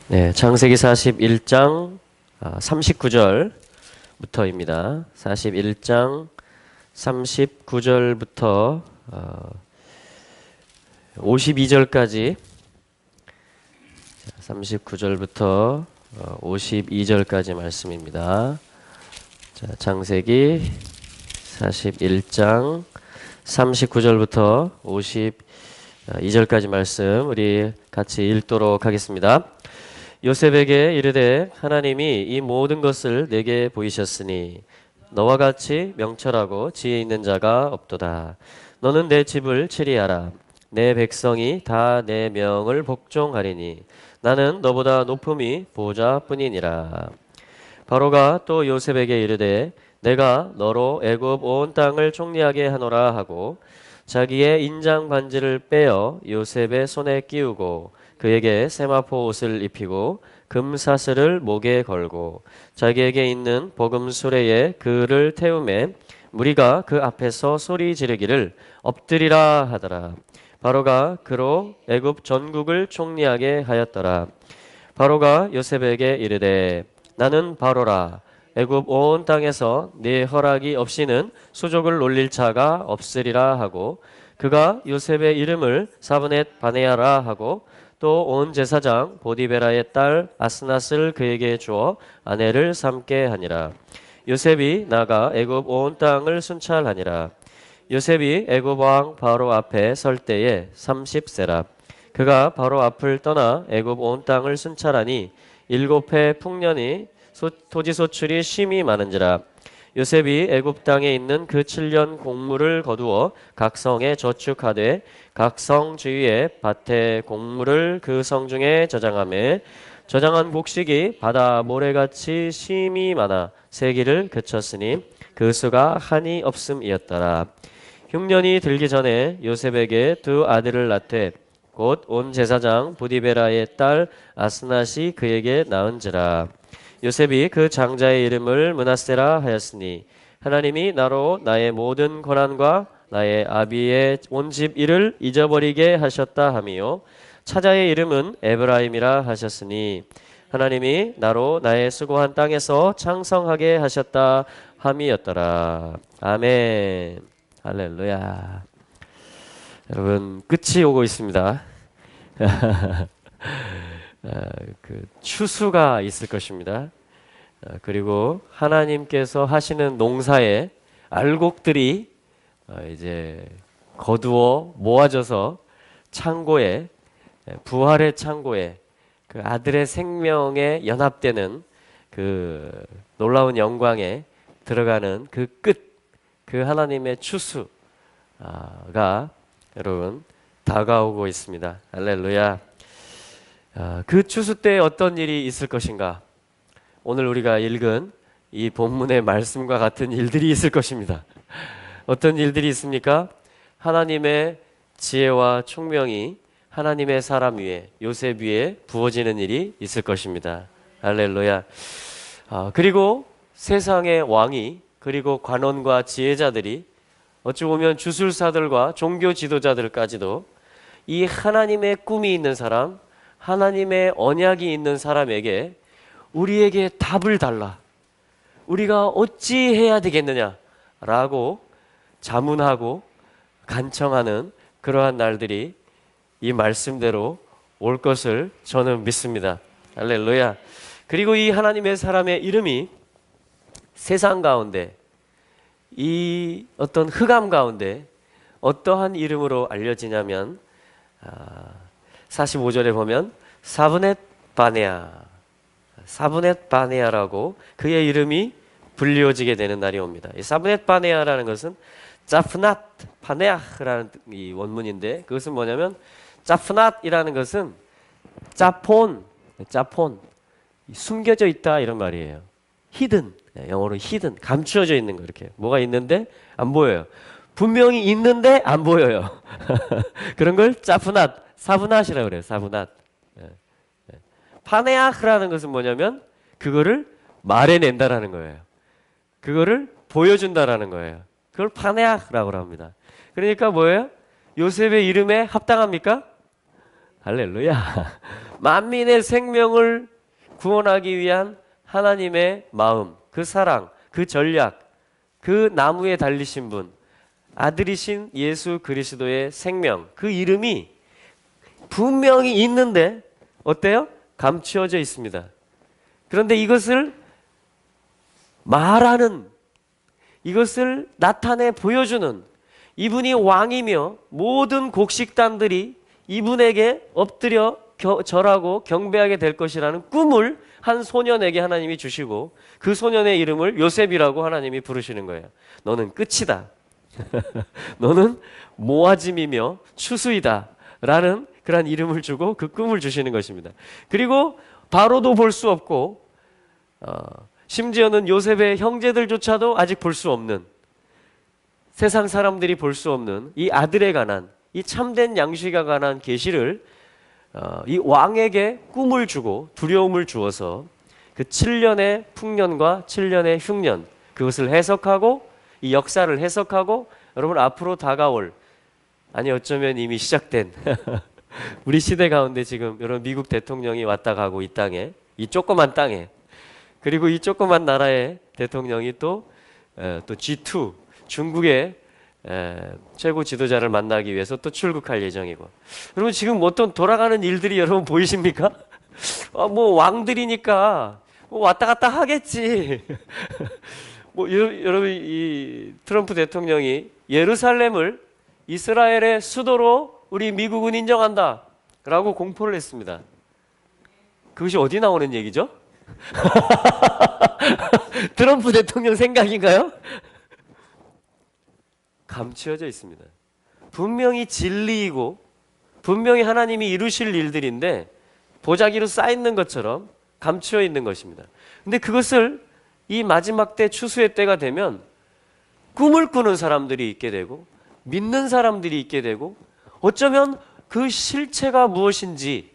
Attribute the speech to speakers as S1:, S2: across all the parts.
S1: 네, 창세기 41장 39절부터입니다. 41장 39절부터 52절까지 39절부터 52절까지 말씀입니다. 자, 창세기 41장 39절부터 52절까지 말씀 우리 같이 읽도록 하겠습니다. 요셉에게 이르되 하나님이 이 모든 것을 내게 보이셨으니 너와 같이 명철하고 지혜 있는 자가 없도다. 너는 내 집을 치리하라. 내 백성이 다 내 명을 복종하리니 나는 너보다 높음이 보좌뿐이니라. 바로가 또 요셉에게 이르되 내가 너로 애굽 온 땅을 총리하게 하노라 하고 자기의 인장 반지를 빼어 요셉의 손에 끼우고 그에게 세마포 옷을 입히고 금사슬을 목에 걸고 자기에게 있는 복음 수레에 그를 태우매 무리가 그 앞에서 소리 지르기를 엎드리라 하더라. 바로가 그로 애굽 전국을 총리하게 하였더라. 바로가 요셉에게 이르되 나는 바로라. 애굽 온 땅에서 네 허락이 없이는 수족을 놀릴 자가 없으리라 하고 그가 요셉의 이름을 사브넷 바네아라 하고 또 온 제사장 보디베라의 딸 아스낫을 그에게 주어 아내를 삼게 하니라. 요셉이 나가 애굽 온 땅을 순찰하니라. 요셉이 애굽 왕 바로 앞에 설 때에 30세라. 그가 바로 앞을 떠나 애굽 온 땅을 순찰하니 7해 풍년이 토지 소출이 심히 많은지라. 요셉이 애굽 땅에 있는 그 7년 곡물을 거두어 각 성에 저축하되 각 성 주위에 밭에 곡물을 그 성 중에 저장하며 저장한 곡식이 바다 모래같이 심히 많아 세기를 그쳤으니 그 수가 한이 없음이었더라. 흉년이 들기 전에 요셉에게 두 아들을 낳되 곧 온 제사장 부디베라의 딸 아스낫이 그에게 낳은지라. 요셉이 그 장자의 이름을 므낫세라 하였으니 하나님이 나로 나의 모든 고난과 나의 아비의 온 집 일을 잊어버리게 하셨다 하미요 차자의 이름은 에브라임이라 하셨으니 하나님이 나로 나의 수고한 땅에서 창성하게 하셨다 함이었더라. 아멘. 할렐루야. 여러분 끝이 오고 있습니다. 그 추수가 있을 것입니다. 그리고 하나님께서 하시는 농사의 알곡들이 이제 거두어 모아져서 창고에 부활의 창고에 그 아들의 생명에 연합되는 그 놀라운 영광에 들어가는 그 끝, 그 하나님의 추수가 여러분 다가오고 있습니다. 할렐루야. 그 추수 때 어떤 일이 있을 것인가? 오늘 우리가 읽은 이 본문의 말씀과 같은 일들이 있을 것입니다. 어떤 일들이 있습니까? 하나님의 지혜와 총명이 하나님의 사람 위에, 요셉 위에 부어지는 일이 있을 것입니다. 할렐루야. 그리고 세상의 왕이, 그리고 관원과 지혜자들이 어찌 보면 주술사들과 종교 지도자들까지도 이 하나님의 꿈이 있는 사람, 하나님의 언약이 있는 사람에게 우리에게 답을 달라. 우리가 어찌 해야 되겠느냐라고 자문하고 간청하는 그러한 날들이 이 말씀대로 올 것을 저는 믿습니다. 할렐루야. 그리고 이 하나님의 사람의 이름이 세상 가운데 이 어떤 흑암 가운데 어떠한 이름으로 알려지냐면 45절에 보면 사브넷 바네아라고 그의 이름이 불리워지게 되는 날이 옵니다. 이 사브넷 바네아라는 것은 짜프낫 파네아라는 이 원문인데 그것은 뭐냐면 짜프낫이라는 것은 짜폰 숨겨져 있다 이런 말이에요. 히든, 영어로 히든, 감추어져 있는 거. 이렇게 뭐가 있는데 안 보여요. 분명히 있는데 안 보여요. 그런 걸 짜프낫, 사브낫이라고 그래요. 사브낫. 파네아흐라는 것은 뭐냐면 그거를 말해낸다라는 거예요. 그거를 보여준다라는 거예요. 그걸 파네아흐라고 합니다. 그러니까 뭐예요? 요셉의 이름에 합당합니까? 할렐루야. 만민의 생명을 구원하기 위한 하나님의 마음, 그 사랑, 그 전략, 그 나무에 달리신 분, 아들이신 예수 그리스도의 생명, 그 이름이 분명히 있는데 어때요? 감추어져 있습니다. 그런데 이것을 말하는, 이것을 나타내 보여주는, 이분이 왕이며 모든 곡식단들이 이분에게 엎드려 절하고 경배하게 될 것이라는 꿈을 한 소년에게 하나님이 주시고, 그 소년의 이름을 요셉이라고 하나님이 부르시는 거예요. 너는 끝이다. 너는 모아짐이며 추수이다 라는 그런 이름을 주고 그 꿈을 주시는 것입니다. 그리고 바로도 볼 수 없고 심지어는 요셉의 형제들조차도 아직 볼 수 없는, 세상 사람들이 볼 수 없는 이 아들에 관한, 이 참된 양식에 관한 계시를 이 왕에게 꿈을 주고 두려움을 주어서 그 7년의 풍년과 7년의 흉년, 그것을 해석하고 이 역사를 해석하고 여러분 앞으로 다가올, 아니 어쩌면 이미 시작된 우리 시대 가운데 지금 여러분 미국 대통령이 왔다 가고 이 땅에, 이 조그만 땅에, 그리고 이 조그만 나라의 대통령이 또 G2 중국의 최고 지도자를 만나기 위해서 또 출국할 예정이고, 여러분 지금 어떤 돌아가는 일들이 여러분 보이십니까? 뭐 왕들이니까 뭐 왔다 갔다 하겠지. 뭐 여러분 이 트럼프 대통령이 예루살렘을 이스라엘의 수도로 우리 미국은 인정한다 라고 공포를 했습니다. 그것이 어디 나오는 얘기죠? 트럼프 대통령 생각인가요? 감추어져 있습니다. 분명히 진리이고 분명히 하나님이 이루실 일들인데 보자기로 쌓여있는 것처럼 감추어 있는 것입니다. 근데 그것을 이 마지막 때 추수의 때가 되면 꿈을 꾸는 사람들이 있게 되고 믿는 사람들이 있게 되고, 어쩌면 그 실체가 무엇인지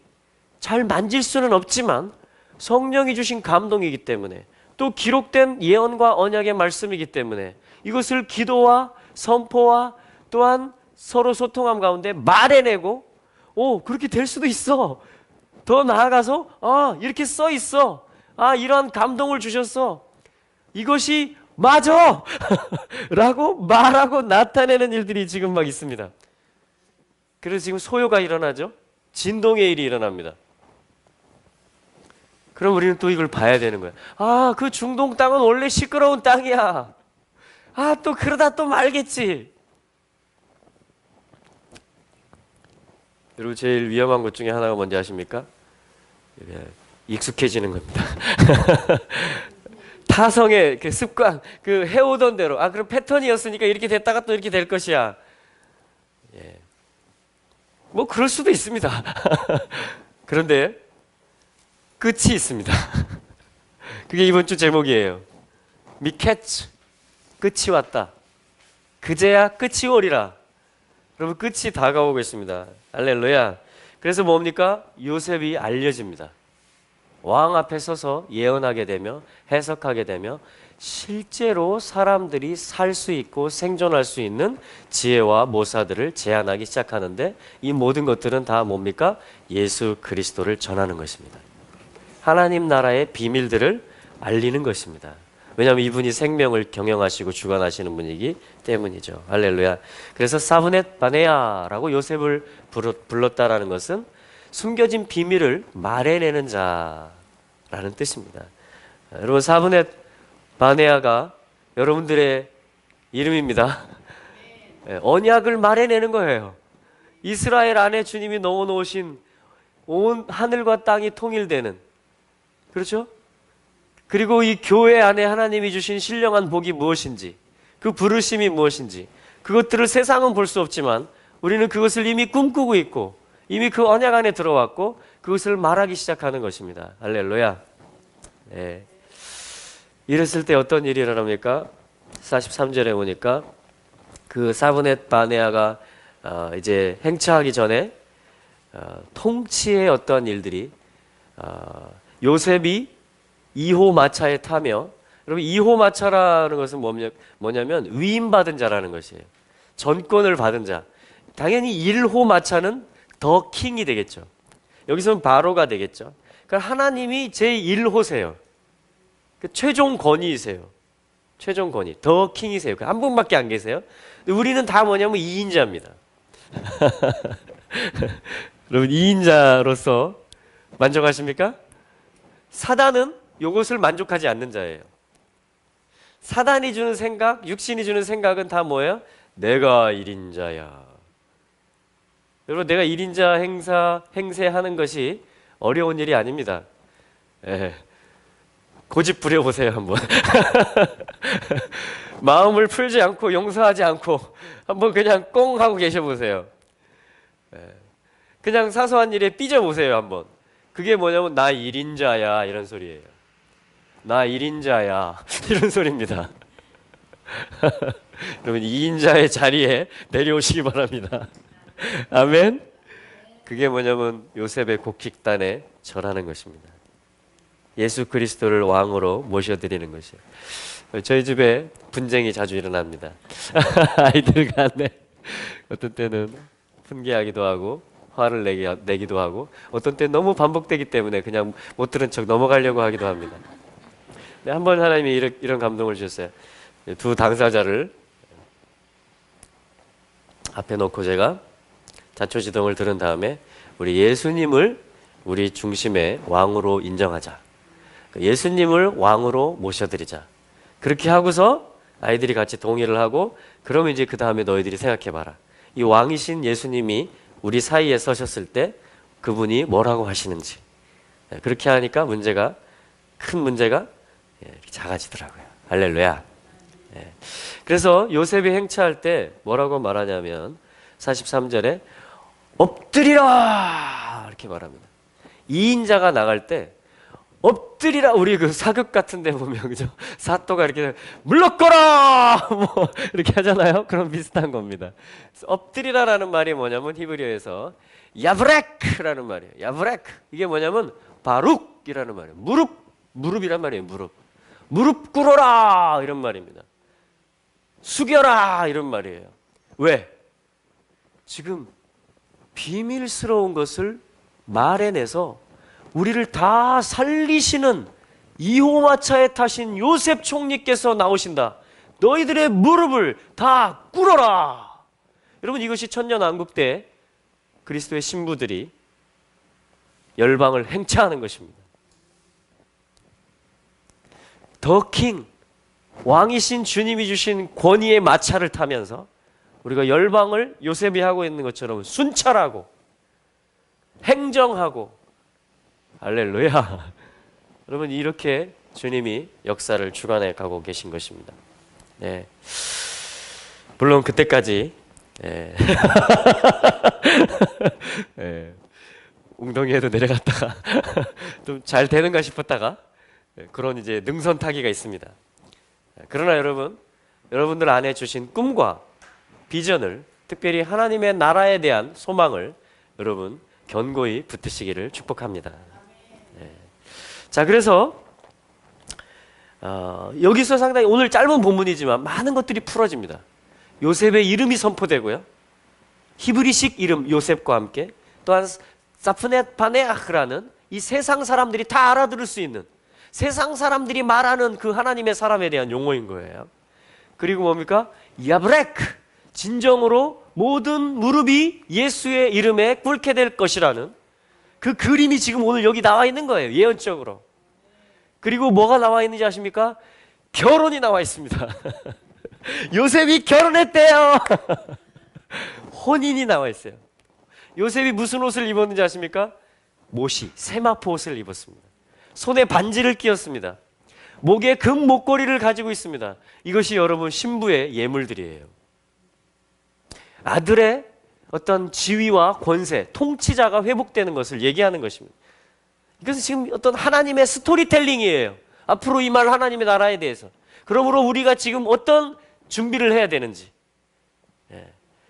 S1: 잘 만질 수는 없지만 성령이 주신 감동이기 때문에, 또 기록된 예언과 언약의 말씀이기 때문에 이것을 기도와 선포와 또한 서로 소통함 가운데 말해내고, 그렇게 될 수도 있어. 더 나아가서 이렇게 써 있어. 이러한 감동을 주셨어. 이것이 맞아! 라고 말하고 나타내는 일들이 지금 막 있습니다. 그래서 지금 소요가 일어나죠. 진동의 일이 일어납니다. 그럼 우리는 또 이걸 봐야 되는 거야. 그 중동 땅은 원래 시끄러운 땅이야. 또 그러다 또 말겠지. 그리고 제일 위험한 것 중에 하나가 뭔지 아십니까? 익숙해지는 겁니다. 타성의 그 습관, 그 해오던 대로, 그럼 패턴이었으니까 이렇게 됐다가 또 이렇게 될 것이야. 뭐 그럴 수도 있습니다. 그런데 끝이 있습니다. 그게 이번 주 제목이에요. 미케츠, 끝이 왔다. 그제야 끝이 오리라. 여러분 끝이 다가오고 있습니다. 할렐루야. 그래서 뭡니까? 요셉이 알려집니다. 왕 앞에 서서 예언하게 되며 해석하게 되며 실제로 사람들이 살 수 있고 생존할 수 있는 지혜와 모사들을 제안하기 시작하는데, 이 모든 것들은 다 뭡니까? 예수 그리스도를 전하는 것입니다. 하나님 나라의 비밀들을 알리는 것입니다. 왜냐하면 이분이 생명을 경영하시고 주관하시는 분이기 때문이죠. 할렐루야. 그래서 사브넷 바네아라고 요셉을 불렀다라는 것은 숨겨진 비밀을 말해내는 자라는 뜻입니다. 여러분 사브넷 바네아가 여러분들의 이름입니다. 언약을 말해내는 거예요. 이스라엘 안에 주님이 넣어놓으신 온 하늘과 땅이 통일되는, 그렇죠? 그리고 이 교회 안에 하나님이 주신 신령한 복이 무엇인지, 그 부르심이 무엇인지, 그것들을 세상은 볼 수 없지만 우리는 그것을 이미 꿈꾸고 있고 이미 그 언약 안에 들어왔고 그것을 말하기 시작하는 것입니다. 할렐루야. 이랬을 때 어떤 일이 일어납니까? 43절에 보니까 그 사브넷 바네아가 이제 행차하기 전에 통치의 어떤 일들이, 요셉이 2호 마차에 타며, 여러분 2호 마차라는 것은 뭐냐면 위임받은 자라는 것이에요. 전권을 받은 자. 당연히 1호 마차는 더 킹이 되겠죠. 여기서는 바로가 되겠죠. 그러니까 하나님이 제1호세요. 그 최종 권위이세요. 최종 권위, 더 킹이세요. 한 분밖에 안 계세요. 우리는 다 뭐냐면 2인자입니다. 여러분 2인자로서 만족하십니까? 사단은 이것을 만족하지 않는 자예요. 사단이 주는 생각, 육신이 주는 생각은 다 뭐예요? 내가 1인자야. 여러분 내가 1인자 행세하는 것이 어려운 일이 아닙니다. 예. 고집 부려보세요 한번. 마음을 풀지 않고 용서하지 않고 한번 그냥 꽁 하고 계셔보세요. 그냥 사소한 일에 삐져보세요 한번. 그게 뭐냐면 나 1인자야 이런 소리예요. 나 1인자야 이런 소리입니다. 여러분 2인자의 자리에 내려오시기 바랍니다. 아멘. 그게 뭐냐면 요셉의 곡식단에 절하는 것입니다. 예수 그리스도를 왕으로 모셔드리는 것이에요. 저희 집에 분쟁이 자주 일어납니다. 아이들 간에 어떤 때는 훈계하기도 하고 화를 내기도 하고 어떤 때는 너무 반복되기 때문에 그냥 못 들은 척 넘어가려고 하기도 합니다. 한 번 하나님이 이런 감동을 주셨어요. 두 당사자를 앞에 놓고 제가 자초지종을 들은 다음에 우리 예수님을 우리 중심의 왕으로 인정하자. 예수님을 왕으로 모셔드리자. 그렇게 하고서 아이들이 같이 동의를 하고 그러면 이제 그 다음에 너희들이 생각해봐라. 이 왕이신 예수님이 우리 사이에 서셨을 때 그분이 뭐라고 하시는지. 그렇게 하니까 큰 문제가 작아지더라고요. 할렐루야. 그래서 요셉이 행차할 때 뭐라고 말하냐면 43절에 엎드리라 이렇게 말합니다. 2인자가 나갈 때 엎드리라. 우리 그 사극 같은 데 보면 그죠? 사또가 이렇게 물러거라 뭐 이렇게 하잖아요. 그런 비슷한 겁니다. 엎드리라라는 말이 뭐냐면 히브리어에서 야브렉라는 말이에요. 야브렉. 이게 뭐냐면 바룩이라는 말이에요. 무릎이란 말이에요. 무릎 꿇어라 이런 말입니다. 숙여라 이런 말이에요. 왜? 지금 비밀스러운 것을 말해내서 우리를 다 살리시는 2호마차에 타신 요셉 총리께서 나오신다. 너희들의 무릎을 다 꿇어라. 여러분 이것이 천년왕국 때 그리스도의 신부들이 열방을 행차하는 것입니다. 더 킹, 왕이신 주님이 주신 권위의 마차를 타면서 우리가 열방을 요셉이 하고 있는 것처럼 순찰하고 행정하고 할렐루야. 여러분 이렇게 주님이 역사를 주관해 가고 계신 것입니다. 네. 물론 그때까지 웅덩이에도 내려갔다가 좀 잘 되는가 싶었다가 그런 이제 능선 타기가 있습니다. 그러나 여러분들 안에 주신 꿈과 비전을 특별히 하나님의 나라에 대한 소망을 여러분 견고히 붙드시기를 축복합니다. 자, 그래서 여기서 상당히 오늘 짧은 본문이지만 많은 것들이 풀어집니다. 요셉의 이름이 선포되고요. 히브리식 이름 요셉과 함께 또한 사프넷 바네아흐라는 이 세상 사람들이 다 알아들을 수 있는 세상 사람들이 말하는 그 하나님의 사람에 대한 용어인 거예요. 그리고 뭡니까? 야브레크, 진정으로 모든 무릎이 예수의 이름에 꿇게 될 것이라는 그 그림이 지금 오늘 여기 나와 있는 거예요. 예언적으로. 그리고 뭐가 나와 있는지 아십니까? 결혼이 나와 있습니다. 요셉이 결혼했대요. 혼인이 나와 있어요. 요셉이 무슨 옷을 입었는지 아십니까? 모시, 세마포 옷을 입었습니다. 손에 반지를 끼웠습니다. 목에 금 목걸이를 가지고 있습니다. 이것이 여러분 신부의 예물들이에요. 아들의 어떤 지위와 권세, 통치자가 회복되는 것을 얘기하는 것입니다. 이것은 지금 어떤 하나님의 스토리텔링이에요. 앞으로 임할 하나님의 나라에 대해서. 그러므로 우리가 지금 어떤 준비를 해야 되는지.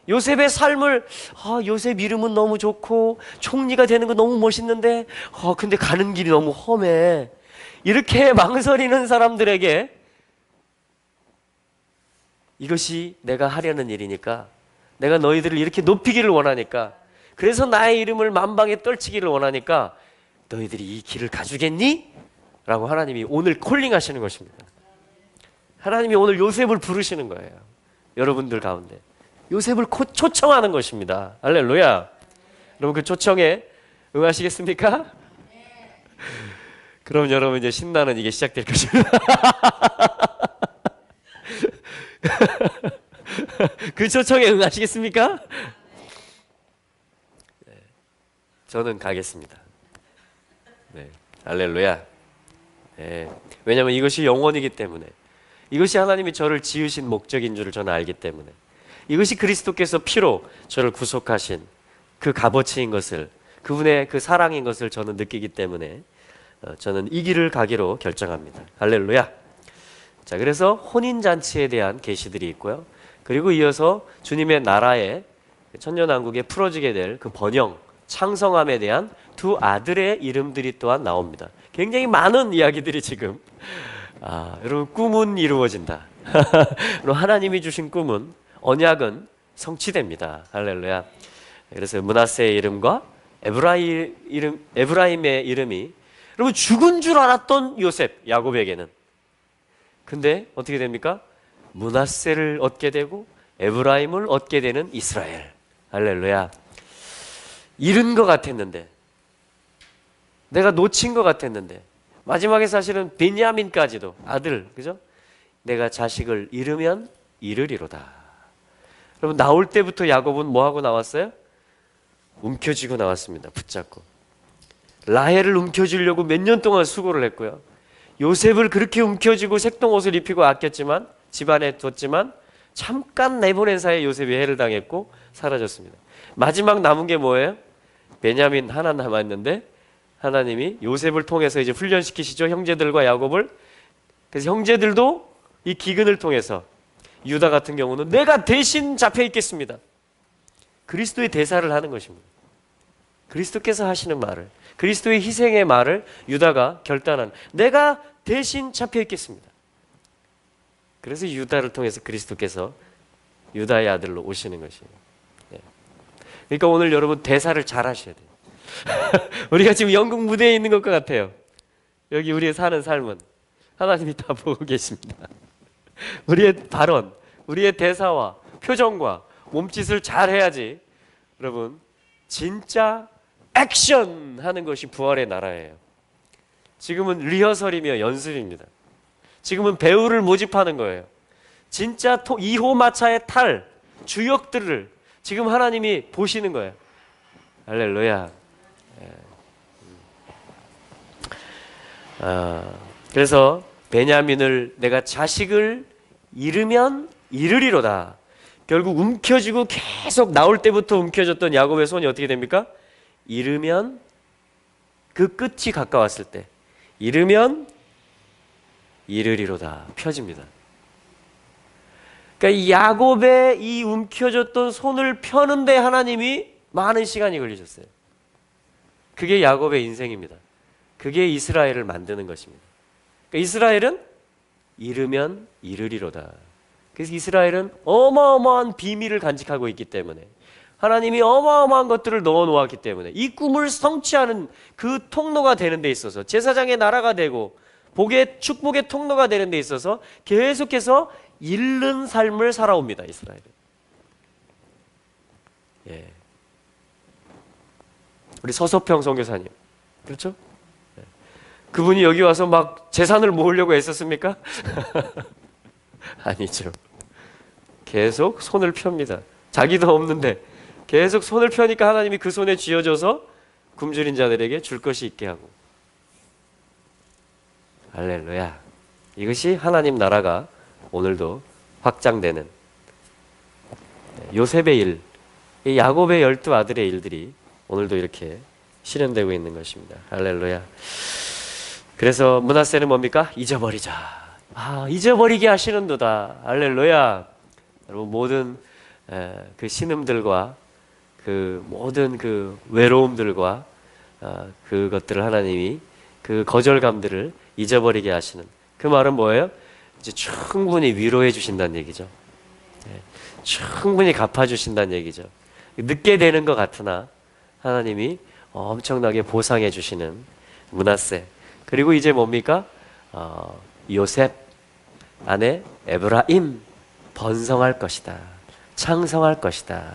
S1: 요셉의 삶을 요셉 이름은 너무 좋고 총리가 되는 거 너무 멋있는데 근데 가는 길이 너무 험해. 이렇게 망설이는 사람들에게 이것이 내가 하려는 일이니까 내가 너희들을 이렇게 높이기를 원하니까 그래서 나의 이름을 만방에 떨치기를 원하니까 너희들이 이 길을 가주겠니? 라고 하나님이 오늘 콜링하시는 것입니다. 하나님이 오늘 요셉을 부르시는 거예요. 여러분들 가운데 요셉을 초청하는 것입니다. 할렐루야. 여러분 그 초청에 응하시겠습니까? 그럼 여러분 이제 신나는 이게 시작될 것입니다. 그 초청에 응하시겠습니까? 네, 저는 가겠습니다. 네, 할렐루야. 네, 왜냐하면 이것이 영원이기 때문에, 이것이 하나님이 저를 지으신 목적인 줄을 저는 알기 때문에, 이것이 그리스도께서 피로 저를 구속하신 그 값어치인 것을, 그분의 그 사랑인 것을 저는 느끼기 때문에 저는 이 길을 가기로 결정합니다. 할렐루야. 자, 그래서 혼인잔치에 대한 계시들이 있고요. 그리고 이어서 주님의 나라의 천년왕국에 풀어지게 될 그 번영, 창성함에 대한 두 아들의 이름들이 또한 나옵니다. 굉장히 많은 이야기들이 지금 여러분 꿈은 이루어진다. 하나님이 주신 꿈은, 언약은 성취됩니다. 할렐루야. 그래서 므낫세의 이름과 에브라임의 이름이 여러분 죽은 줄 알았던 요셉, 야곱에게는, 근데 어떻게 됩니까? 므낫세를 얻게 되고 에브라임을 얻게 되는 이스라엘. 할렐루야. 잃은 것 같았는데, 내가 놓친 것 같았는데, 마지막에 사실은 베냐민까지도 아들, 그죠? 내가 자식을 잃으면 잃으리로다. 여러분 나올 때부터 야곱은 뭐하고 나왔어요? 움켜쥐고 나왔습니다. 붙잡고. 라헬을 움켜쥐려고 몇 년 동안 수고를 했고요. 요셉을 그렇게 움켜쥐고 색동옷을 입히고 아꼈지만, 집안에 뒀지만 잠깐 내보낸 사이에 요셉이 해를 당했고 사라졌습니다. 마지막 남은 게 뭐예요? 베냐민 하나 남았는데 하나님이 요셉을 통해서 이제 훈련시키시죠. 형제들과 야곱을. 그래서 형제들도 이 기근을 통해서, 유다 같은 경우는 내가 대신 잡혀 있겠습니다. 그리스도의 대사를 하는 것입니다. 그리스도께서 하시는 말을, 그리스도의 희생의 말을 유다가 결단한, 내가 대신 잡혀 있겠습니다. 그래서 유다를 통해서 그리스도께서 유다의 아들로 오시는 것이에요. 네. 그러니까 오늘 여러분 대사를 잘 하셔야 돼요. 우리가 지금 연극 무대에 있는 것과 같아요. 여기 우리의 사는 삶은 하나님이 다 보고 계십니다. 우리의 발언, 우리의 대사와 표정과 몸짓을 잘 해야지 여러분 진짜 액션 하는 것이 부활의 나라예요. 지금은 리허설이며 연습입니다. 지금은 배우를 모집하는 거예요. 진짜 2호 마차의 탈 주역들을 지금 하나님이 보시는 거예요. 할렐루야. 그래서 베냐민을, 내가 자식을 잃으면 잃으리로다. 결국 움켜쥐고 계속 나올 때부터 움켜졌던 야곱의 손이 어떻게 됩니까? 잃으면, 그 끝이 가까웠을 때 잃으면 잃으리로다 펴집니다. 그러니까 이 야곱의 이 움켜졌던 손을 펴는데 하나님이 많은 시간이 걸리셨어요. 그게 야곱의 인생입니다. 그게 이스라엘을 만드는 것입니다. 그러니까 이스라엘은 잃으면 잃으리로다. 그래서 이스라엘은 어마어마한 비밀을 간직하고 있기 때문에, 하나님이 어마어마한 것들을 넣어 놓았기 때문에, 이 꿈을 성취하는 그 통로가 되는 데 있어서, 제사장의 나라가 되고 복의, 축복의 통로가 되는 데 있어서 계속해서 잃는 삶을 살아옵니다. 이스라엘은. 예. 우리 서서평 선교사님, 그렇죠? 예. 그분이 여기 와서 막 재산을 모으려고 애썼습니까? 아니죠. 계속 손을 펴니다. 자기도 없는데 계속 손을 펴니까 하나님이 그 손에 쥐어줘서 굶주린 자들에게 줄 것이 있게 하고. 할렐루야. 이것이 하나님 나라가 오늘도 확장되는 요셉의 일, 이 야곱의 12아들의 일들이 오늘도 이렇게 실현되고 있는 것입니다. 할렐루야. 그래서 므낫세는 뭡니까? 잊어버리자. 잊어버리게 하시는도다. 할렐루야. 여러분 모든 그 신음들과 그 모든 그 외로움들과 그것들을 하나님이, 그 거절감들을 잊어버리게 하시는, 그 말은 뭐예요? 이제 충분히 위로해 주신다는 얘기죠. 충분히 갚아주신다는 얘기죠. 늦게 되는 것 같으나 하나님이 엄청나게 보상해 주시는 므낫세. 그리고 이제 뭡니까? 요셉 아내 에브라임 번성할 것이다. 창성할 것이다.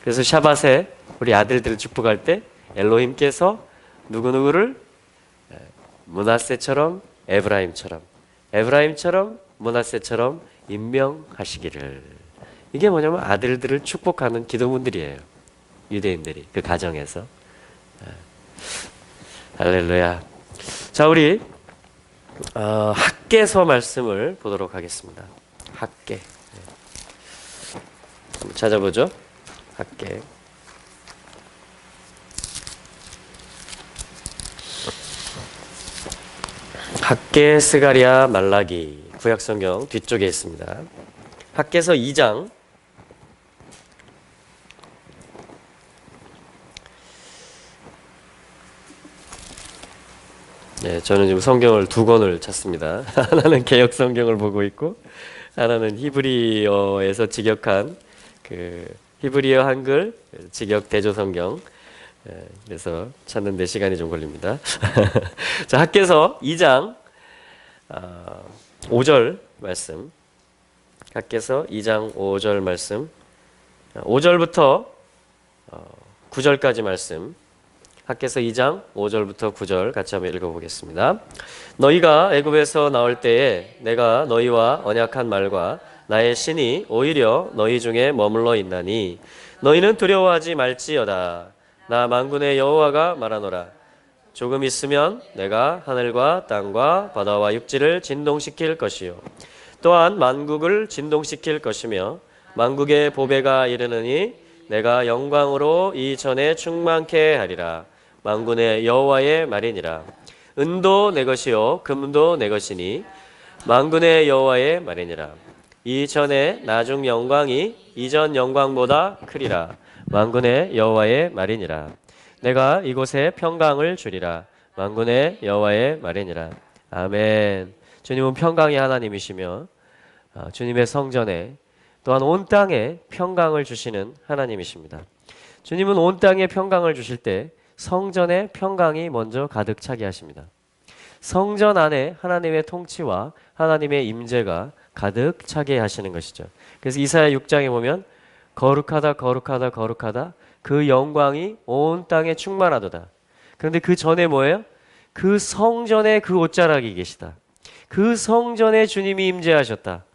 S1: 그래서 샤밧에 우리 아들들을 축복할 때 엘로힘께서 누구누구를 므낫세처럼 에브라임처럼 므낫세처럼 임명하시기를. 이게 뭐냐면 아들들을 축복하는 기도문들이에요. 유대인들이 그 가정에서. 할렐루야. 자, 우리 학개서 말씀을 보도록 하겠습니다. 학개. 한번 찾아보죠. 학개. 학개, 스가랴, 말라기. 구약성경 뒤쪽에 있습니다. 학개서 2장. 네, 저는 지금 성경을 두 권을 찾습니다. 하나는 개역 성경을 보고 있고, 하나는 히브리어에서 직역한 그 히브리어 한글 직역 대조 성경. 그래서 찾는데 시간이 좀 걸립니다. 자, 학개서 2장 5절 말씀. 학개서 2장 5절 말씀. 5절부터 9절까지 말씀. 학개서 2장 5절부터 9절 같이 한번 읽어보겠습니다. 너희가 애굽에서 나올 때에 내가 너희와 언약한 말과 나의 신이 오히려 너희 중에 머물러 있나니 너희는 두려워하지 말지어다. 나 만군의 여호와가 말하노라. 조금 있으면 내가 하늘과 땅과 바다와 육지를 진동시킬 것이요 또한 만국을 진동시킬 것이며 만국의 보배가 이르느니 내가 영광으로 이 전에 충만케 하리라. 만군의 여호와의 말이니라. 은도 내 것이요 금도 내 것이니 만군의 여호와의 말이니라. 이 전에 나중 영광이 이전 영광보다 크리라. 만군의 여호와의 말이니라. 내가 이곳에 평강을 주리라. 만군의 여호와의 말이니라. 아멘. 주님은 평강의 하나님이시며 주님의 성전에 또한 온 땅에 평강을 주시는 하나님이십니다. 주님은 온 땅에 평강을 주실 때 성전에 평강이 먼저 가득 차게 하십니다. 성전 안에 하나님의 통치와 하나님의 임재가 가득 차게 하시는 것이죠. 그래서 이사야 6장에 보면 거룩하다 거룩하다 거룩하다 그 영광이 온 땅에 충만하도다. 그런데 그 전에 뭐예요? 그 성전에 그 옷자락이 계시다. 그 성전에 주님이 임재하셨다.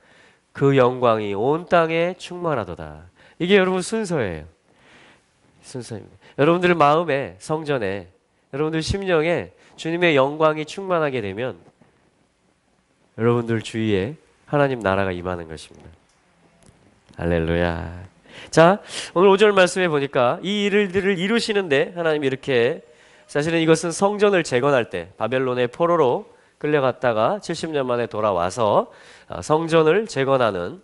S1: 그 영광이 온 땅에 충만하도다. 이게 여러분 순서예요. 순서입니다. 여러분들 마음에 성전에 여러분들 심령에 주님의 영광이 충만하게 되면 여러분들 주위에 하나님 나라가 임하는 것입니다. 할렐루야. 자, 오늘 5절 말씀에 보니까 이 일들을 이루시는데 하나님이 이렇게 사실은 이것은 성전을 재건할 때 바벨론의 포로로 끌려갔다가 70년 만에 돌아와서 성전을 재건하는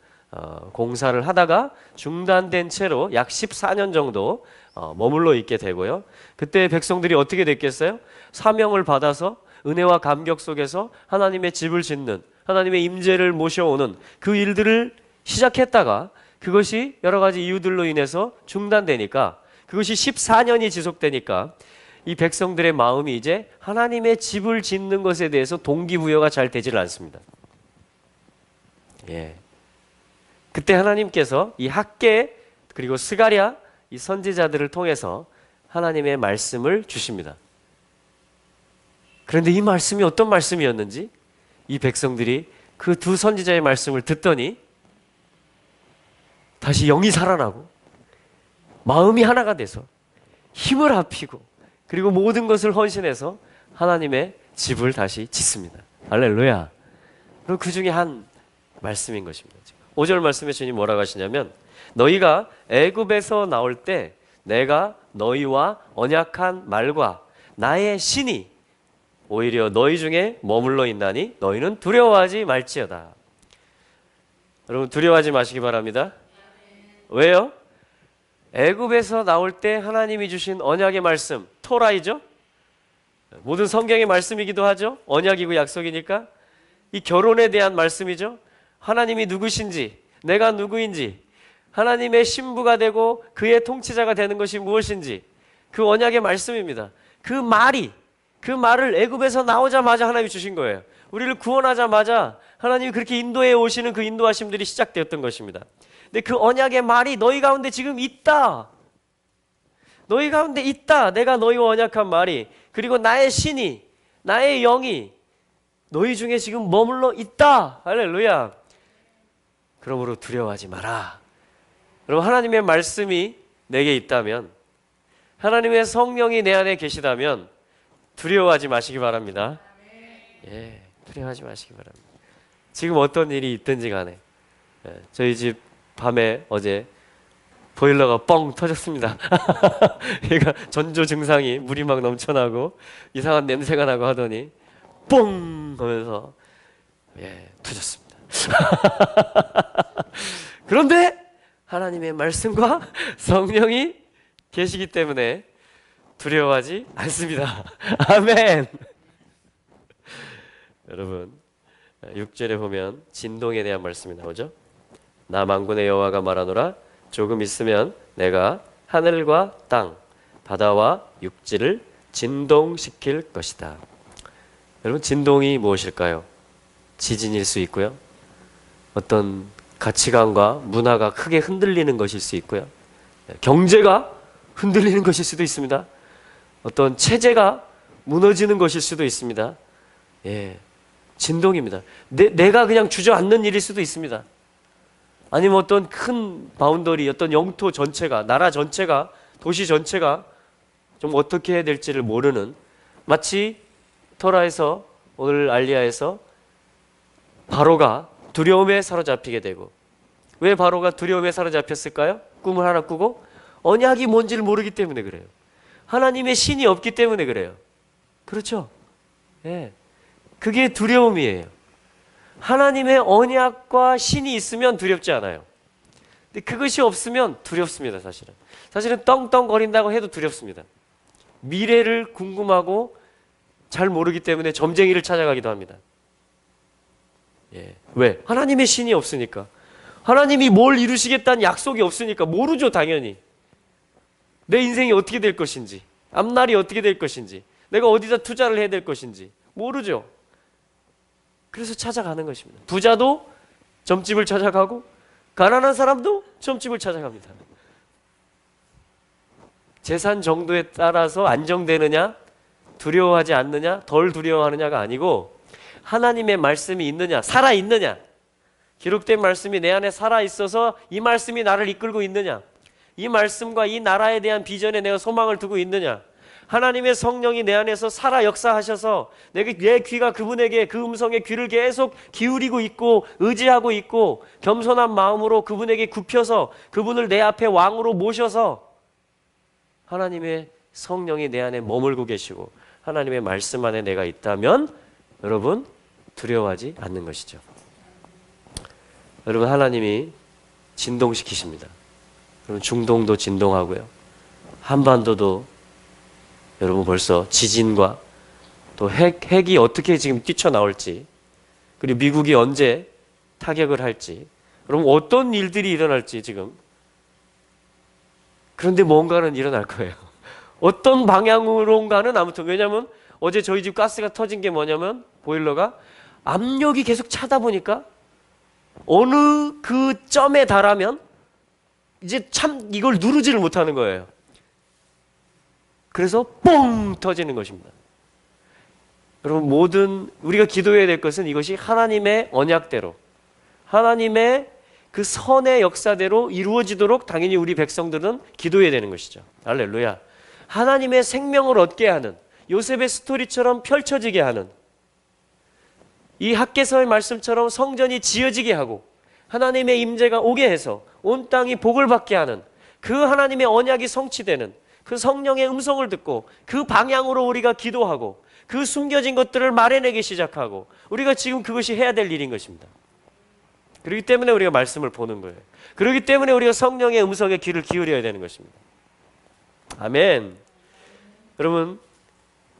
S1: 공사를 하다가 중단된 채로 약 14년 정도 머물러 있게 되고요. 그때 백성들이 어떻게 됐겠어요? 사명을 받아서 은혜와 감격 속에서 하나님의 집을 짓는 하나님의 임재를 모셔오는 그 일들을 시작했다가 그것이 여러 가지 이유들로 인해서 중단되니까 그것이 14년이 지속되니까 이 백성들의 마음이 이제 하나님의 집을 짓는 것에 대해서 동기부여가 잘 되질 않습니다. 예. 그때 하나님께서 이 학개 그리고 스가랴 이 선지자들을 통해서 하나님의 말씀을 주십니다. 그런데 이 말씀이 어떤 말씀이었는지 이 백성들이 그 두 선지자의 말씀을 듣더니 다시 영이 살아나고 마음이 하나가 돼서 힘을 합히고 그리고 모든 것을 헌신해서 하나님의 집을 다시 짓습니다. 할렐루야. 그럼 그 중에 한 말씀인 것입니다. 5절 말씀에 주님 뭐라고 하시냐면 너희가 애굽에서 나올 때 내가 너희와 언약한 말과 나의 신이 오히려 너희 중에 머물러 있나니 너희는 두려워하지 말지어다. 여러분 두려워하지 마시기 바랍니다. 왜요? 애굽에서 나올 때 하나님이 주신 언약의 말씀 토라이죠. 모든 성경의 말씀이기도 하죠. 언약이고 약속이니까 이 결혼에 대한 말씀이죠. 하나님이 누구신지 내가 누구인지 하나님의 신부가 되고 그의 통치자가 되는 것이 무엇인지 그 언약의 말씀입니다. 그 말을 애굽에서 나오자마자 하나님이 주신 거예요. 우리를 구원하자마자 하나님이 그렇게 인도해 오시는 그 인도하심들이 시작되었던 것입니다. 근데 그 언약의 말이 너희 가운데 지금 있다. 너희 가운데 있다. 내가 너희와 언약한 말이, 그리고 나의 신이, 나의 영이 너희 중에 지금 머물러 있다. 할렐루야. 그러므로 두려워하지 마라. 여러분, 하나님의 말씀이 내게 있다면, 하나님의 성령이 내 안에 계시다면 두려워하지 마시기 바랍니다. 예, 두려워하지 마시기 바랍니다. 지금 어떤 일이 있든지 간에, 저희 집 밤에 어제 보일러가 뻥 터졌습니다. 얘가 전조 증상이 물이 막 넘쳐나고 이상한 냄새가 나고 하더니 뻥 하면서 터졌습니다. 그런데 하나님의 말씀과 성령이 계시기 때문에 두려워하지 않습니다. 아멘. 여러분, 6절에 보면 진동에 대한 말씀이 나오죠. 나 만군의 여호와가 말하노라. 조금 있으면 내가 하늘과 땅, 바다와 육지를 진동시킬 것이다. 여러분, 진동이 무엇일까요? 지진일 수 있고요. 어떤 가치관과 문화가 크게 흔들리는 것일 수 있고요. 경제가 흔들리는 것일 수도 있습니다. 어떤 체제가 무너지는 것일 수도 있습니다. 진동입니다. 내가 그냥 주저앉는 일일 수도 있습니다. 아니면 어떤 큰 바운더리, 어떤 영토 전체가, 나라 전체가, 도시 전체가 좀 어떻게 해야 될지를 모르는, 마치 토라에서, 오늘 알리야에서 바로가 두려움에 사로잡히게 되고, 왜 바로가 두려움에 사로잡혔을까요? 꿈을 하나 꾸고 언약이 뭔지를 모르기 때문에 그래요. 하나님의 신이 없기 때문에 그래요. 그렇죠? 그게 두려움이에요. 하나님의 언약과 신이 있으면 두렵지 않아요. 근데 그것이 없으면 두렵습니다. 사실은 떵떵거린다고 해도 두렵습니다. 미래를 궁금하고 잘 모르기 때문에 점쟁이를 찾아가기도 합니다. 왜? 하나님의 신이 없으니까. 하나님이 뭘 이루시겠다는 약속이 없으니까 모르죠, 당연히. 내 인생이 어떻게 될 것인지, 앞날이 어떻게 될 것인지, 내가 어디다 투자를 해야 될 것인지 모르죠. 그래서 찾아가는 것입니다. 부자도 점집을 찾아가고 가난한 사람도 점집을 찾아갑니다. 재산 정도에 따라서 안정되느냐, 두려워하지 않느냐, 덜 두려워하느냐가 아니고 하나님의 말씀이 있느냐, 살아있느냐, 기록된 말씀이 내 안에 살아있어서 이 말씀이 나를 이끌고 있느냐, 이 말씀과 이 나라에 대한 비전에 내가 소망을 두고 있느냐, 하나님의 성령이 내 안에서 살아 역사하셔서 내 귀가 그분에게, 그 음성에 귀를 계속 기울이고 있고 의지하고 있고 겸손한 마음으로 그분에게 굽혀서 그분을 내 앞에 왕으로 모셔서 하나님의 성령이 내 안에 머물고 계시고 하나님의 말씀 안에 내가 있다면 여러분 두려워하지 않는 것이죠. 여러분, 하나님이 진동시키십니다. 여러분, 중동도 진동하고요, 한반도도 여러분 벌써 지진과 또 핵이 어떻게 지금 뛰쳐나올지, 그리고 미국이 언제 타격을 할지, 여러분 어떤 일들이 일어날지 지금. 그런데 뭔가는 일어날 거예요. 어떤 방향으로인가는 아무튼, 왜냐하면 어제 저희 집 가스가 터진 게 뭐냐면 보일러가 압력이 계속 차다 보니까 어느 그 점에 달하면 이제 참 이걸 누르지를 못하는 거예요. 그래서 뽕 터지는 것입니다. 여러분, 모든 우리가 기도해야 될 것은 이것이 하나님의 언약대로, 하나님의 그 선의 역사대로 이루어지도록 당연히 우리 백성들은 기도해야 되는 것이죠. 할렐루야. 하나님의 생명을 얻게 하는, 요셉의 스토리처럼 펼쳐지게 하는, 이 학개서의 말씀처럼 성전이 지어지게 하고 하나님의 임재가 오게 해서 온 땅이 복을 받게 하는 그 하나님의 언약이 성취되는, 그 성령의 음성을 듣고 그 방향으로 우리가 기도하고 그 숨겨진 것들을 말해내기 시작하고, 우리가 지금 그것이 해야 될 일인 것입니다. 그렇기 때문에 우리가 말씀을 보는 거예요. 그렇기 때문에 우리가 성령의 음성에 귀를 기울여야 되는 것입니다. 아멘. 여러분,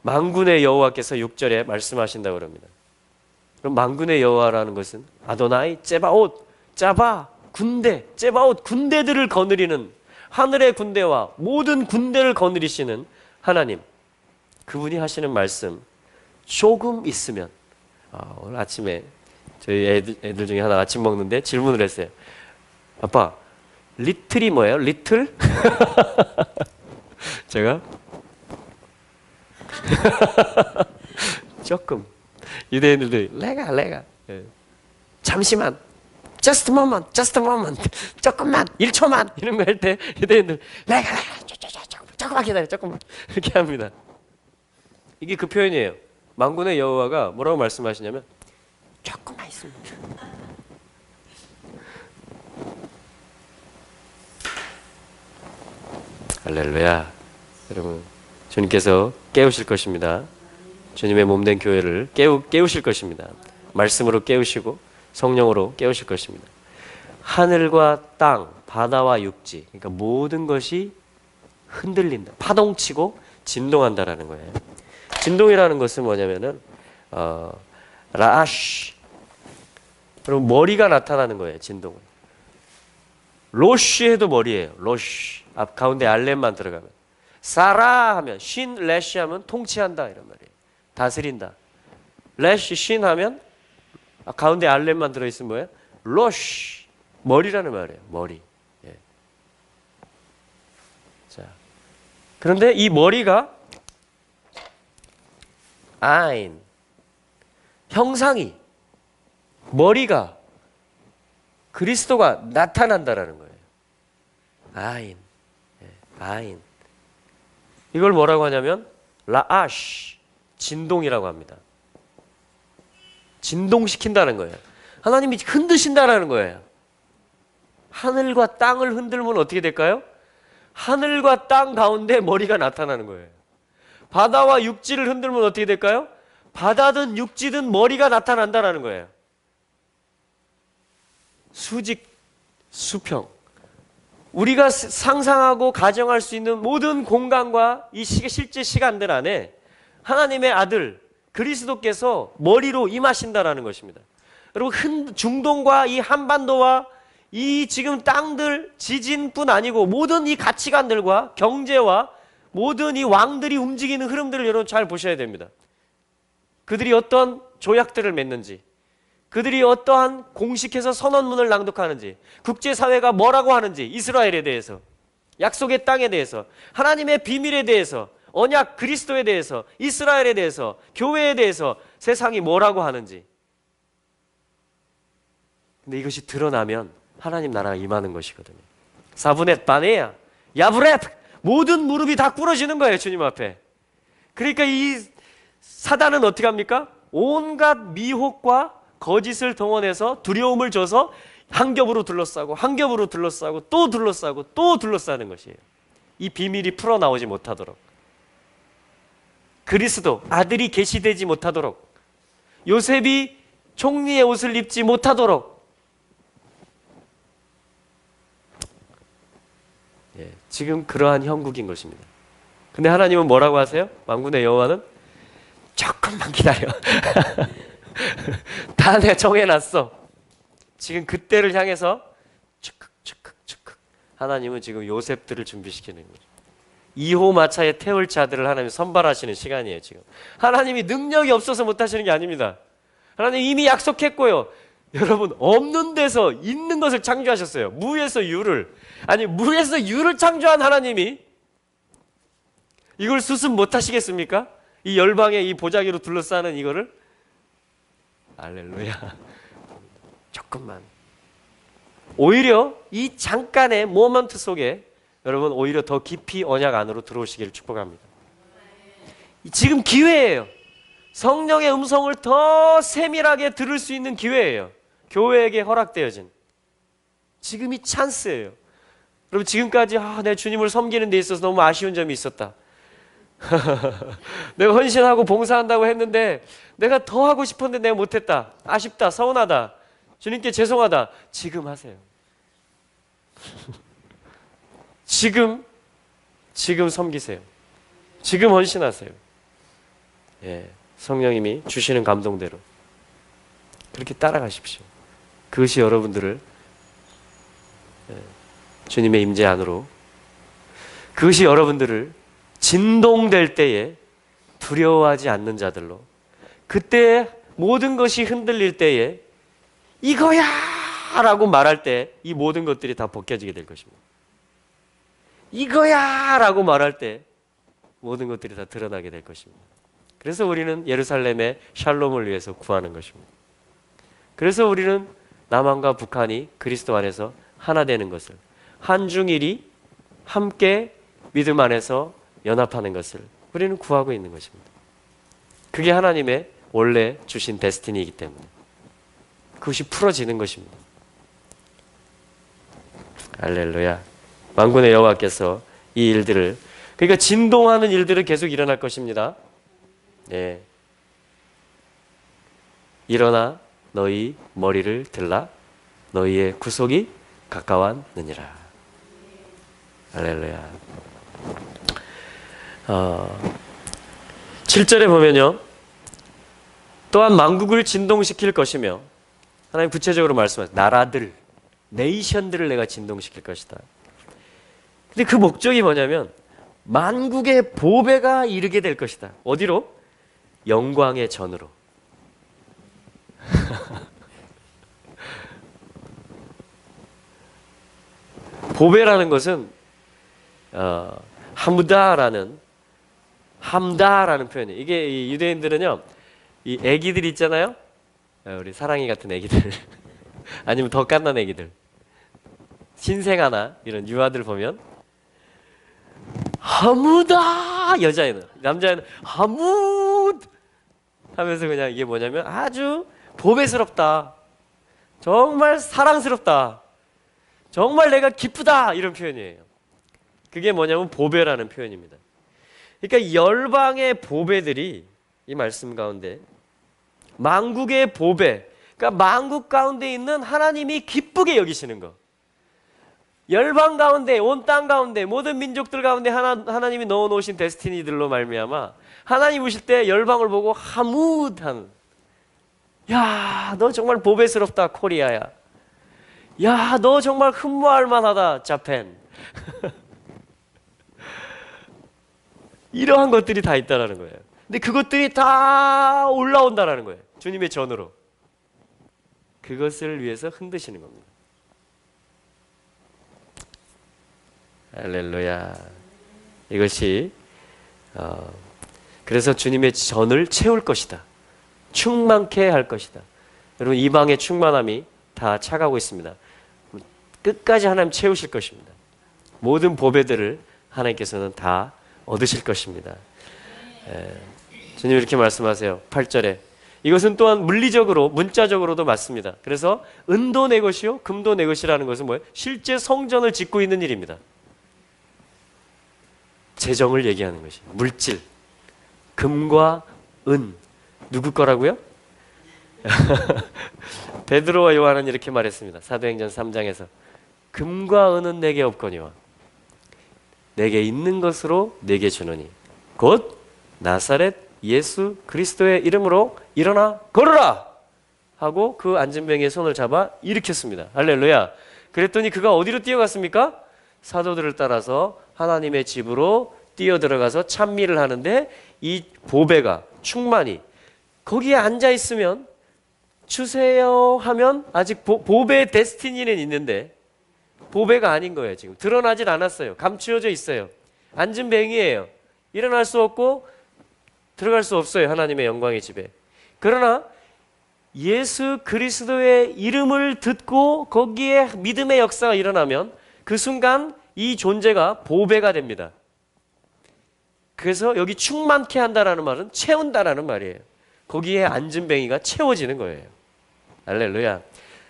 S1: 만군의 여호와께서 6절에 말씀하신다고 합니다. 그럼 만군의 여호와라는 것은 아도나이, 제바옷, 짜바, 군대, 제바옷, 군대들을 거느리는 하늘의 군대와 모든 군대를 거느리시는 하나님, 그분이 하시는 말씀 조금 있으면, 오늘 아침에 저희 애들 중에 하나 아침 먹는데 질문을 했어요. 아빠, 리틀이 뭐예요? 리틀? 제가 조금, 유대인들도 레가 잠시만, just a moment 조금만, 1초만 이런 거 할 때 유대인들 레가 조금만 기다려, 조금만 이렇게 합니다. 이게 그 표현이에요. 만군의 여호와가 뭐라고 말씀하시냐면 조금만 있으면, 할렐루야. 여러분, 주님께서 깨우실 것입니다. 주님의 몸된 교회를 깨우실 것입니다. 말씀으로 깨우시고 성령으로 깨우실 것입니다. 하늘과 땅, 바다와 육지, 그러니까 모든 것이 흔들린다, 파동치고 진동한다라는 거예요. 진동이라는 것은 뭐냐면은 라아쉬, 그럼 머리가 나타나는 거예요. 진동은 로쉬 해도 머리예요. 로쉬, 앞 가운데 알렘만 들어가면. 사라 하면, 신 레쉬 하면 통치한다 이런 말이에요. 다스린다. 레쉬 신 하면 가운데 알렘만 들어있으면 뭐예요? 로쉬, 머리라는 말이에요. 머리. 예. 자, 그런데 이 머리가 아인, 형상이, 머리가, 그리스도가 나타난다라는 거예요. 아인, 아인. 이걸 뭐라고 하냐면 라아쉬, 진동이라고 합니다. 진동시킨다는 거예요. 하나님이 흔드신다라는 거예요. 하늘과 땅을 흔들면 어떻게 될까요? 하늘과 땅 가운데 머리가 나타나는 거예요. 바다와 육지를 흔들면 어떻게 될까요? 바다든 육지든 머리가 나타난다라는 거예요. 수직, 수평. 우리가 상상하고 가정할 수 있는 모든 공간과 이 실제 시간들 안에 하나님의 아들 그리스도께서 머리로 임하신다라는 것입니다. 여러분, 중동과 이 한반도와 이 지금 땅들, 지진뿐 아니고 모든 이 가치관들과 경제와 모든 이 왕들이 움직이는 흐름들을 여러분 잘 보셔야 됩니다. 그들이 어떤 조약들을 맺는지, 그들이 어떠한 공식해서 선언문을 낭독하는지, 국제사회가 뭐라고 하는지, 이스라엘에 대해서, 약속의 땅에 대해서, 하나님의 비밀에 대해서, 언약 그리스도에 대해서, 이스라엘에 대해서, 교회에 대해서 세상이 뭐라고 하는지. 근데 이것이 드러나면 하나님 나라가 임하는 것이거든요. 사브넷 바네야, 야브렛, 모든 무릎이 다 꿇어지는 거예요, 주님 앞에. 그러니까 이 사단은 어떻게 합니까? 온갖 미혹과 거짓을 동원해서 두려움을 줘서 한 겹으로 둘러싸고 한 겹으로 둘러싸고 또 둘러싸고 또 둘러싸는 것이에요. 이 비밀이 풀어나오지 못하도록, 그리스도 아들이 계시되지 못하도록, 요셉이 총리의 옷을 입지 못하도록. 예, 지금 그러한 형국인 것입니다. 근데 하나님은 뭐라고 하세요? 만군의 여호와는 조금만 기다려. 다 내가 정해놨어. 지금 그때를 향해서 축흑 하나님은 지금 요셉들을 준비시키는 거죠. 2호 마차에 태울 자들을 하나님이 선발하시는 시간이에요. 지금 하나님이 능력이 없어서 못하시는 게 아닙니다. 하나님 이미 약속했고요. 여러분, 없는 데서 있는 것을 창조하셨어요. 무에서 유를, 아니 무에서 유를 창조한 하나님이 이걸 수습 못하시겠습니까? 이 열방의 이 보자기로 둘러싸는 이거를. 할렐루야. 조금만. 오히려 이 잠깐의 모먼트 속에 여러분 오히려 더 깊이 언약 안으로 들어오시기를 축복합니다. 지금 기회예요. 성령의 음성을 더 세밀하게 들을 수 있는 기회예요. 교회에게 허락되어진 지금이 찬스예요. 여러분, 지금까지 내 주님을 섬기는 데 있어서 너무 아쉬운 점이 있었다. 내가 헌신하고 봉사한다고 했는데 내가 더 하고 싶었는데 내가 못했다. 아쉽다. 서운하다. 주님께 죄송하다. 지금 하세요. 지금 섬기세요. 지금 헌신하세요. 예, 성령님이 주시는 감동대로 그렇게 따라가십시오. 그것이 여러분들을 주님의 임재 안으로 그것이 여러분들을 진동될 때에 두려워하지 않는 자들로, 그때 모든 것이 흔들릴 때에 이거야! 라고 말할 때 이 모든 것들이 다 벗겨지게 될 것입니다. 이거야! 라고 말할 때 모든 것들이 다 드러나게 될 것입니다. 그래서 우리는 예루살렘의 샬롬을 위해서 구하는 것입니다. 그래서 우리는 남한과 북한이 그리스도 안에서 하나 되는 것을, 한중일이 함께 믿음 안에서 연합하는 것을 우리는 구하고 있는 것입니다. 그게 하나님의 원래 주신 데스티니이기 때문에 그것이 풀어지는 것입니다. 할렐루야. 만군의 여호와께서 이 일들을, 그러니까 진동하는 일들은 계속 일어날 것입니다. 네. 일어나 너희 머리를 들라, 너희의 구속이 가까웠느니라. 할렐루야. 7절에 보면요, 또한 만국을 진동시킬 것이며, 하나님 구체적으로 말씀하세요. 나라들, 네이션들을 내가 진동시킬 것이다. 근데 그 목적이 뭐냐면 만국의 보배가 이르게 될 것이다. 어디로? 영광의 전으로. 보배라는 것은 함다라는 표현이에요. 이게 이 유대인들은요, 이 애기들 있잖아요, 우리 사랑이 같은 애기들 아니면 더 갓난 애기들, 신생아나 이런 유아들 보면 하무다, 여자애는, 남자애는 하무 하면서 그냥, 이게 뭐냐면 아주 보배스럽다, 정말 사랑스럽다, 정말 내가 기쁘다, 이런 표현이에요. 그게 뭐냐면 보배라는 표현입니다. 그러니까 열방의 보배들이 이 말씀 가운데 만국의 보배, 그러니까 만국 가운데 있는 하나님이 기쁘게 여기시는 것, 열방 가운데, 온 땅 가운데, 모든 민족들 가운데 하나님이 넣어놓으신 데스티니들로 말미암아 하나님 오실 때 열방을 보고 하뭇한, 야, 너 정말 보배스럽다 코리아야, 야, 너 정말 흠모할 만하다 자펜 이러한 것들이 다 있다라는 거예요. 근데 그것들이 다 올라온다라는 거예요. 주님의 전으로. 그것을 위해서 흔드시는 겁니다. 할렐루야. 이것이 그래서 주님의 전을 채울 것이다, 충만케 할 것이다. 여러분, 이방의 충만함이 다 차가고 있습니다. 끝까지 하나님 채우실 것입니다. 모든 보배들을 하나님께서는 다 얻으실 것입니다. 주님 이렇게 말씀하세요. 8절에 이것은 또한 물리적으로, 문자적으로도 맞습니다. 그래서 은도 내 것이요 금도 내 것이라는 것은 뭐예요? 실제 성전을 짓고 있는 일입니다. 재정을 얘기하는 것이, 물질, 금과 은, 누구 거라고요? 베드로와 요한은 이렇게 말했습니다. 사도행전 3장에서 금과 은은 내게 없거니와 내게 있는 것으로 내게 주노니 곧 나사렛 예수 그리스도의 이름으로 일어나 걸으라 하고 그 안진뱅이의 손을 잡아 일으켰습니다. 할렐루야. 그랬더니 그가 어디로 뛰어갔습니까? 사도들을 따라서 하나님의 집으로 뛰어들어가서 찬미를 하는데, 이 보배가 충만히 거기에 앉아 있으면 주세요 하면 아직 보배의 데스티니는 있는데 보배가 아닌 거예요. 지금 드러나질 않았어요. 감추어져 있어요. 앉은 뱅이에요. 일어날 수 없고 들어갈 수 없어요. 하나님의 영광의 집에. 그러나 예수 그리스도의 이름을 듣고 거기에 믿음의 역사가 일어나면 그 순간 이 존재가 보배가 됩니다. 그래서 여기 충만케 한다라는 말은 채운다라는 말이에요. 거기에 앉은 뱅이가 채워지는 거예요. 할렐루야.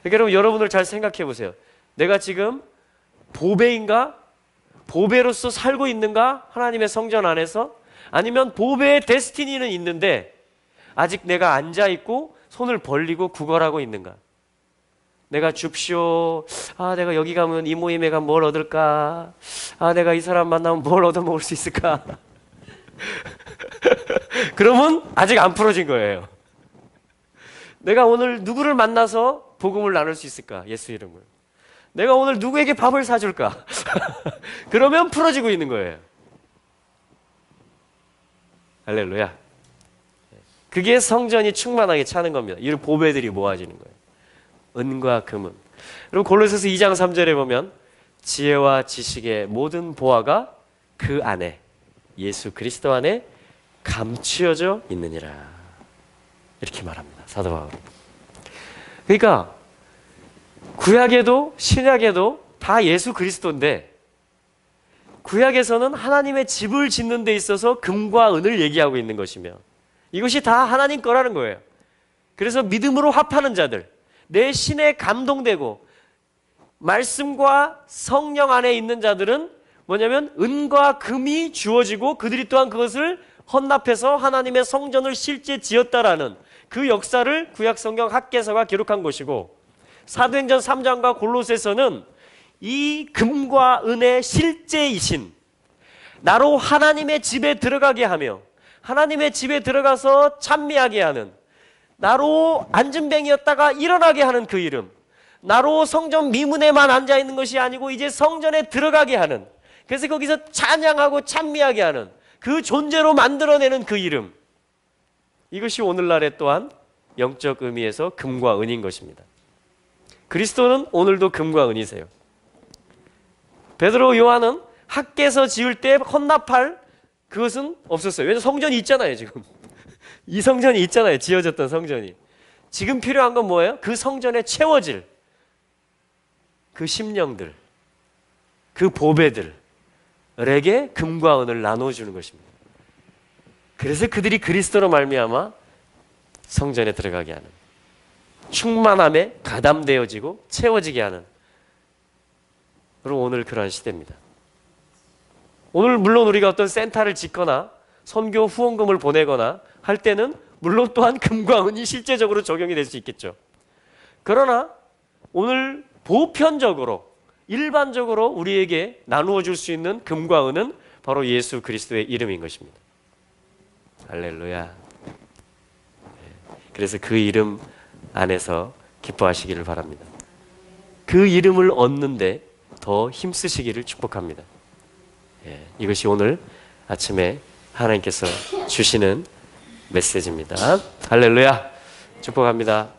S1: 그러니까 여러분들 잘 생각해 보세요. 내가 지금 보배인가? 보배로서 살고 있는가? 하나님의 성전 안에서? 아니면 보배의 데스티니는 있는데 아직 내가 앉아있고 손을 벌리고 구걸하고 있는가? 내가 줍쇼, 아, 내가 여기 가면 이 모임에 가면 뭘 얻을까? 아, 내가 이 사람 만나면 뭘 얻어먹을 수 있을까? 그러면 아직 안 풀어진 거예요. 내가 오늘 누구를 만나서 복음을 나눌 수 있을까? 예수 이름을. 내가 오늘 누구에게 밥을 사줄까? 그러면 풀어지고 있는 거예요. 할렐루야. 그게 성전이 충만하게 차는 겁니다. 이 보배들이 모아지는 거예요. 은과 금은. 그리고 골로새서 2장 3절에 보면 지혜와 지식의 모든 보화가 그 안에 예수 그리스도 안에 감추어져 있느니라. 이렇게 말합니다. 사도 바울은. 그러니까 구약에도 신약에도 다 예수 그리스도인데 구약에서는 하나님의 집을 짓는 데 있어서 금과 은을 얘기하고 있는 것이며 이것이 다 하나님 거라는 거예요. 그래서 믿음으로 합하는 자들, 내 신에 감동되고 말씀과 성령 안에 있는 자들은 뭐냐면 은과 금이 주어지고 그들이 또한 그것을 헌납해서 하나님의 성전을 실제 지었다라는 그 역사를 구약 성경 학개서가 기록한 것이고 사도행전 3장과 골로새서는 이 금과 은의 실제이신 나로 하나님의 집에 들어가게 하며 하나님의 집에 들어가서 찬미하게 하는 나로 앉은뱅이였다가 일어나게 하는 그 이름 나로 성전 미문에만 앉아있는 것이 아니고 이제 성전에 들어가게 하는 그래서 거기서 찬양하고 찬미하게 하는 그 존재로 만들어내는 그 이름 이것이 오늘날의 또한 영적 의미에서 금과 은인 것입니다. 그리스도는 오늘도 금과 은이세요. 베드로 요한은 학개서 지을 때 헌납할 그것은 없었어요. 왜냐하면 성전이 있잖아요. 지금 이 성전이 있잖아요. 지어졌던 성전이. 지금 필요한 건 뭐예요? 그 성전에 채워질 그 심령들 그 보배들에게 금과 은을 나눠주는 것입니다. 그래서 그들이 그리스도로 말미암아 성전에 들어가게 하는 충만함에 가담되어지고 채워지게 하는 그리고 오늘 그러한 시대입니다. 오늘 물론 우리가 어떤 센터를 짓거나 선교 후원금을 보내거나 할 때는 물론 또한 금과 은이 실제적으로 적용이 될 수 있겠죠. 그러나 오늘 보편적으로 일반적으로 우리에게 나누어 줄 수 있는 금과 은은 바로 예수 그리스도의 이름인 것입니다. 할렐루야. 그래서 그 이름 안에서 기뻐하시기를 바랍니다. 그 이름을 얻는데 더 힘쓰시기를 축복합니다. 이것이 오늘 아침에 하나님께서 주시는 메시지입니다. 할렐루야. 축복합니다.